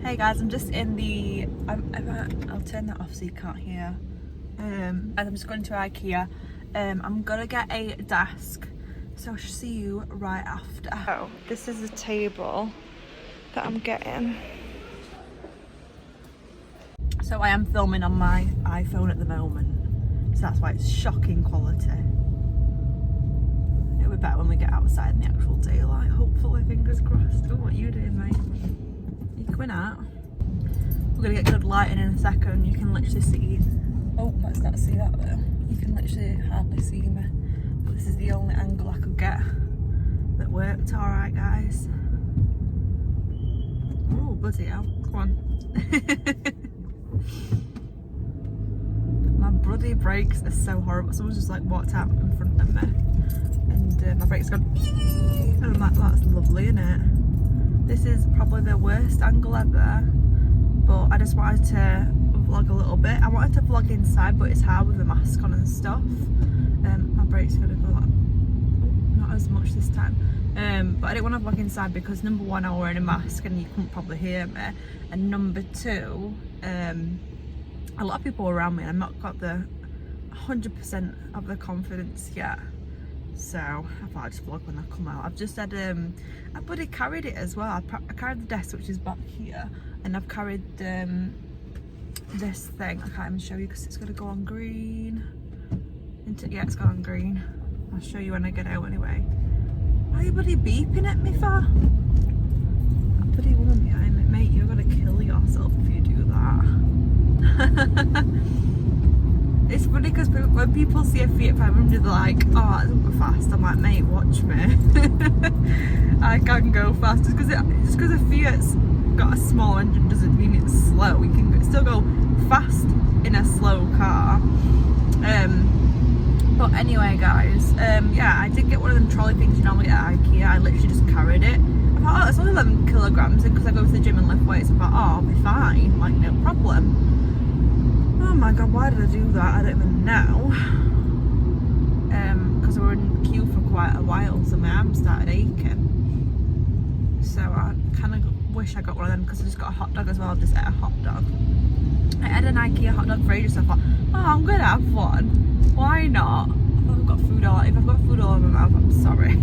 Hey guys, I'm just in the, I'll turn that off so you can't hear. And I'm just going to Ikea. I'm gonna get a desk, so I shall see you right after. Oh, this is the table that I'm getting. So I am filming on my iPhone at the moment, so that's why it's shocking quality. It'll be better when we get outside in the actual daylight, hopefully, fingers crossed. Oh, what are you doing, mate? Are you coming out? We're gonna get good lighting in a second. You can literally see. Oh, let's not see that though. You can literally hardly see me. But this is the only angle I could get that worked. Alright, guys. Oh, bloody hell. Come on. My bloody brakes are so horrible. Someone's just like walked out in front of me. And my brakes gone. And I'm like, that's lovely, isn't it? This is probably the worst angle ever. But I just wanted to vlog a little bit. I wanted to vlog inside, but it's hard with the mask on and stuff. My brakes are gonna go like, oh, not as much this time. But I didn't want to vlog inside because number one, I'm wearing a mask and you couldn't probably hear me. And number two, a lot of people around me and I've not got the 100% of the confidence yet. So I thought I'd just vlog when I come out. I've just had, I bloody carried it as well. I carried the desk, which is back here, and I've carried this thing. I can't even show you because it's going to go on green. Yeah, it's gone on green. I'll show you when I get out anyway. Why are you bloody beeping at me for? That bloody woman behind me. Mate, you're going to kill yourself if you do that. It's funny because when people see a Fiat 500, they're like, oh, it doesn't go fast. I'm like, mate, watch me. I can go fast. Just because a Fiat's got a small engine doesn't mean it's slow. You can still go fast in a slow car. But anyway, guys, yeah, I did get one of them trolley things you normally get at Ikea. I literally just carried it. I thought, oh, it's only 11 kilograms. And because I go to the gym and lift weights, I thought, oh, I'll be fine. Like, no problem. Oh my god, why did I do that? I don't even know. Because we were in queue for quite a while, so my arm started aching. So I kind of wish I got one of them because I just got a hot dog as well. I just ate a hot dog. I had an Ikea hot dog for ages, so I thought, oh, I'm gonna have one. Why not? I've got food all. If I've got food all over my mouth, I'm sorry.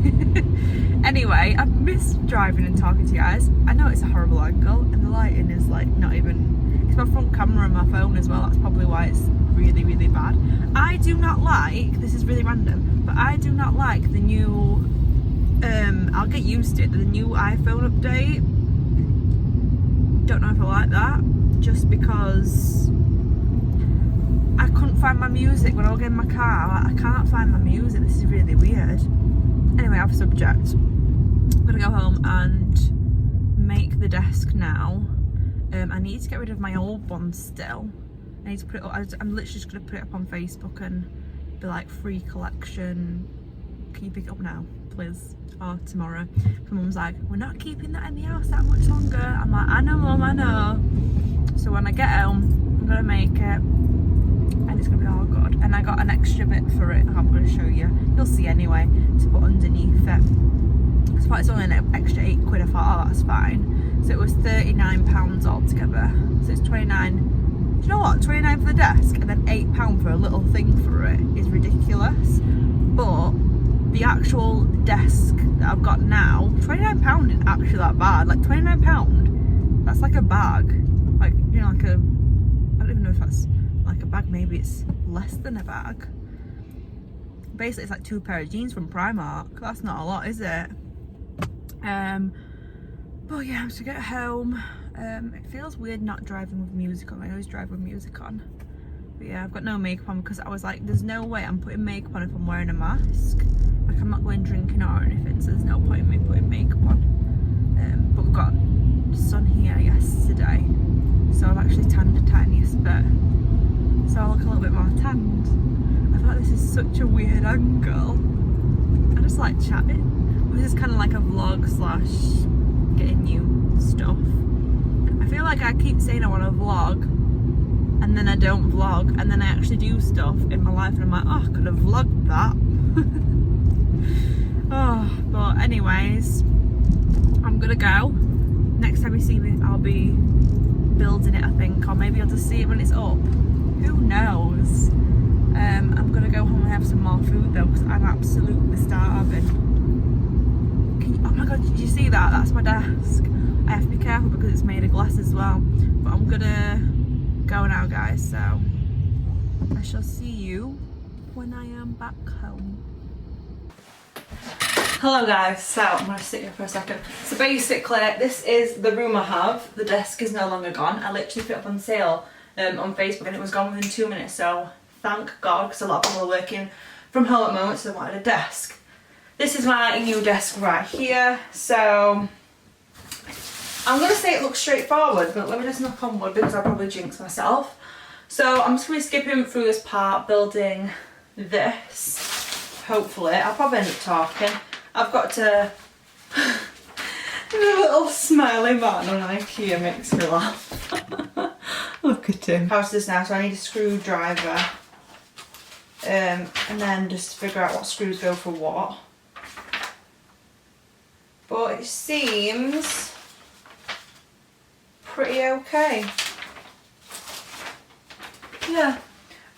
Anyway, I've missed driving and talking to you guys. I know it's a horrible angle, and the lighting is like not even. It's my front camera and my phone as well. That's probably why it's really, really bad. I do not like. This is really random, but I do not like the new. I'll get used to it. The new iPhone update. Don't know if I like that. Just because I couldn't find my music when I was in my car. I can't find my music. This is really weird. Anyway, off subject. I'm gonna go home and make the desk now. I need to get rid of my old one still. I need to put it up. I'm literally just gonna put it up on Facebook and be like, free collection. Can you pick it up now, please? Or tomorrow. My mum's like, we're not keeping that in the house that much longer. I'm like, I know, mum, I know. So when I get home, I'm gonna make it. And it's gonna be all good. And I got an extra bit for it. I'm gonna show you. You'll see anyway. To put underneath it. I thought it's only an extra £8. I thought, oh, that's fine. So it was £39 altogether. So it's 29. Do you know what? 29 for the desk and then £8 for a little thing for it is ridiculous. But the actual desk that I've got now, £29 isn't actually that bad. Like £29, that's like a bag. Like, you know, like a, I don't even know if that's like a bag. Maybe it's less than a bag. Basically, it's like 2 pair of jeans from Primark. That's not a lot, is it? But yeah, I'm just gonna get home. It feels weird not driving with music on. I always drive with music on. But yeah, I've got no makeup on because I was like, there's no way I'm putting makeup on if I'm wearing a mask. Like, I'm not going drinking or anything, so there's no point in me putting makeup on. But we've got sun here yesterday, so I've actually tanned the tiniest bit. So I look a little bit more tanned. I feel like this is such a weird angle. I just like chatting. This is kind of like a vlog slash getting new stuff. I feel like I keep saying I want to vlog and then I don't vlog and then I actually do stuff in my life and I'm like, oh, I could have vlogged that. Oh, but anyways, I'm gonna go. Next time you see me, I'll be building it, I think, or maybe I'll just see it when it's up. Who knows? I'm gonna go home and have some more food though, because I'm absolutely starving. Oh my god, did you see that? That's my desk. I have to be careful because it's made of glass as well. But I'm gonna go now, guys, so I shall see you when I am back home. Hello guys, so I'm going to sit here for a second. So basically, this is the room I have. The desk is no longer gone. I literally put it up on sale on Facebook and it was gone within 2 minutes, so thank God, because a lot of people are working from home at the moment, so they wanted a desk. This is my new desk right here, so I'm going to say it looks straightforward, but let me just knock on wood because I'll probably jinx myself. So I'm just going to be skipping through this part, building this, hopefully. I'll probably end up talking. I've got to... a little smiley man on Ikea makes me laugh. Look at him. How's this now? So I need a screwdriver. And then just figure out what screws go for what. But it seems pretty okay. Yeah.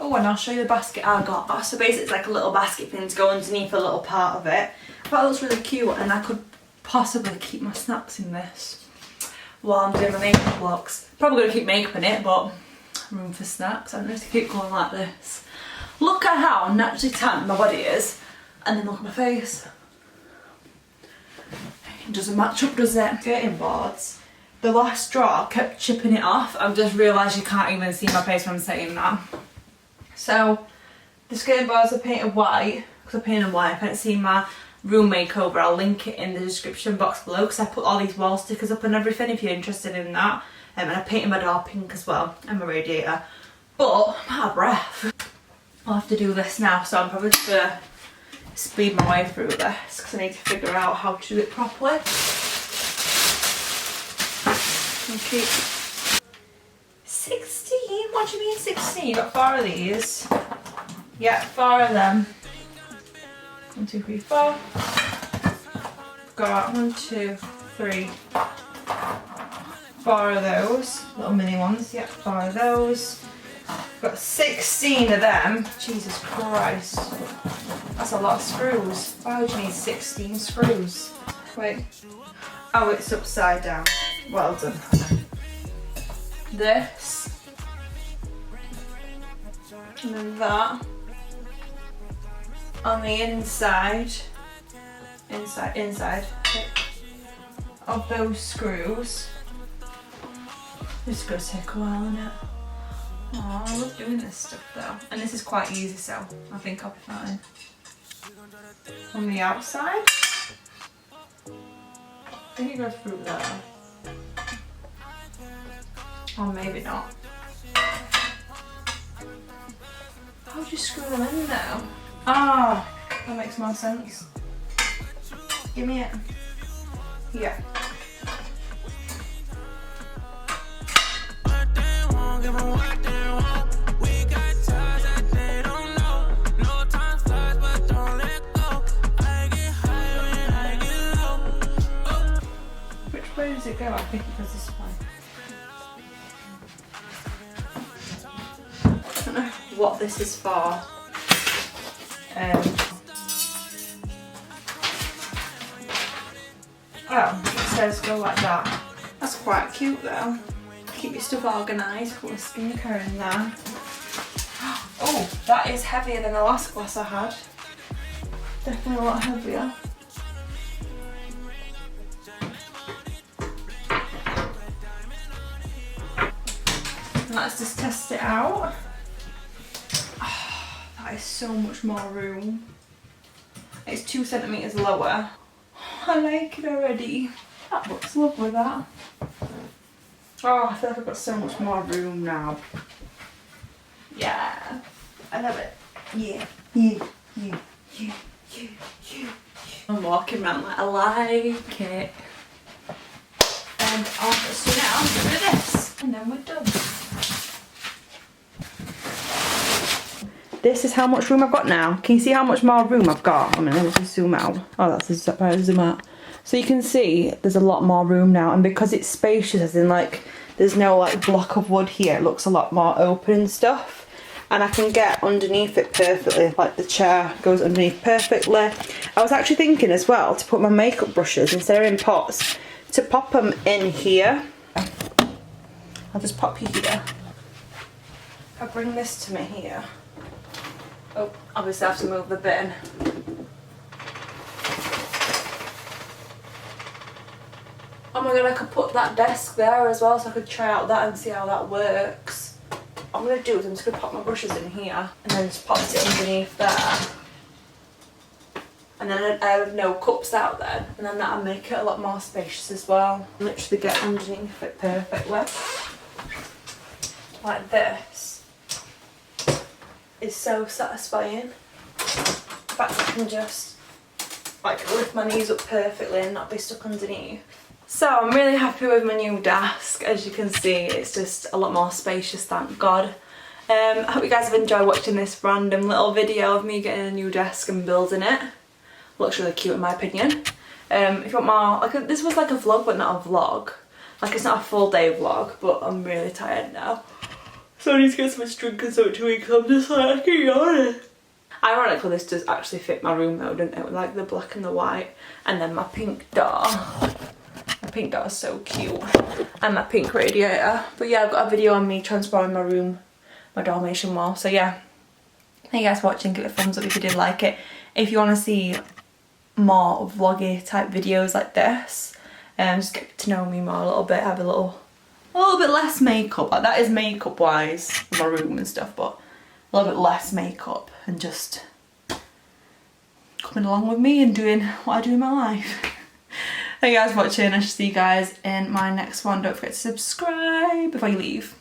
Oh, and I'll show you the basket I got. So basically it's like a little basket thing to go underneath a little part of it. I thought it looks really cute, and I could possibly keep my snacks in this while I'm doing my makeup looks. Probably going to keep makeup in it, but room for snacks. I don't need to keep going like this. Look at how naturally tan my body is, and then look at my face. It doesn't match up, does it? Skirting boards. The last drawer kept chipping it off. I've just realised you can't even see my face when I'm saying that. So the skirting boards are painted white, because I painted them white. If I haven't seen my room makeover, I'll link it in the description box below, because I put all these wall stickers up and everything if you're interested in that. And I painted my door pink as well, and my radiator. But I'm out of breath. I'll have to do this now, so I'm probably just gonna speed my way through this because I need to figure out how to do it properly. Okay. 16? What do you mean 16? You got 4 of these? Yeah, 4 of them. 1, 2, 3, 4. Got 1, 2, 3, 4 of those little mini ones. Yep, 4 of those. Got 16 of them. Jesus Christ, that's a lot of screws. Why would you need 16 screws? Wait. Oh, it's upside down. Well done. This. And then that. On the inside of those screws. This is going to take a while, isn't it? Oh, I love doing this stuff though. And this is quite easy, so I think I'll be fine. On the outside, I think it goes through there. Or maybe not. How do you screw them in though? Ah, that makes more sense. Give me it. Yeah. Which way does it go? I think it goes this way. I don't know what this is for. Oh, it says go like that. That's quite cute though. Keep your stuff organised, put a skincare in there. Oh, that is heavier than the last glass I had. Definitely a lot heavier. Let's just test it out. Oh, that is so much more room. It's 2 centimetres lower. I like it already. That looks lovely, that. Oh, I feel like I've got so much more room now. Yeah, I love it. Yeah. I'm walking around like I like it. And I'll just do this, and then we're done. This is how much room I've got now. Can you see how much more room I've got? I mean, let me just zoom out. Oh, that's a zoom out. So you can see there's a lot more room now, and because it's spacious, as in like there's no like block of wood here. It looks a lot more open and stuff. And I can get underneath it perfectly, like the chair goes underneath perfectly. I was actually thinking as well to put my makeup brushes, instead of in pots, to pop them in here. I'll just pop you here. I'll bring this to me here. Oh, obviously I have to move the bin. Oh my god, I could put that desk there as well, so I could try out that and see how that works. What I'm going to do is I'm just going to pop my brushes in here and then just pop it underneath there. And then I have no cups out there, and then that'll make it a lot more spacious as well. Literally get underneath it perfectly. Like this. Is so satisfying. The fact I can just like lift my knees up perfectly and not be stuck underneath. So I'm really happy with my new desk. As you can see, it's just a lot more spacious, thank God. I hope you guys have enjoyed watching this random little video of me getting a new desk and building it. Looks really cute in my opinion. If you want more, like this was like a vlog but not a vlog. Like it's not a full day vlog, but I'm really tired now. So I need to get some drink and something to eat because I'm just like, I can't yawn. Ironically, this does actually fit my room though, doesn't it? With like the black and the white, and then my pink door. My pink door is so cute, and my pink radiator. But yeah, I've got a video on me transforming my room, my Dalmatian wall. So yeah, thank you guys for watching. Give it a thumbs up if you did like it. If you want to see more vloggy type videos like this, just get to know me more a little bit. Have a little bit less makeup. Like that is makeup wise, my room and stuff, but a little bit less makeup and just coming along with me and doing what I do in my life. Thank you guys for watching. I shall see you guys in my next one. Don't forget to subscribe before you leave.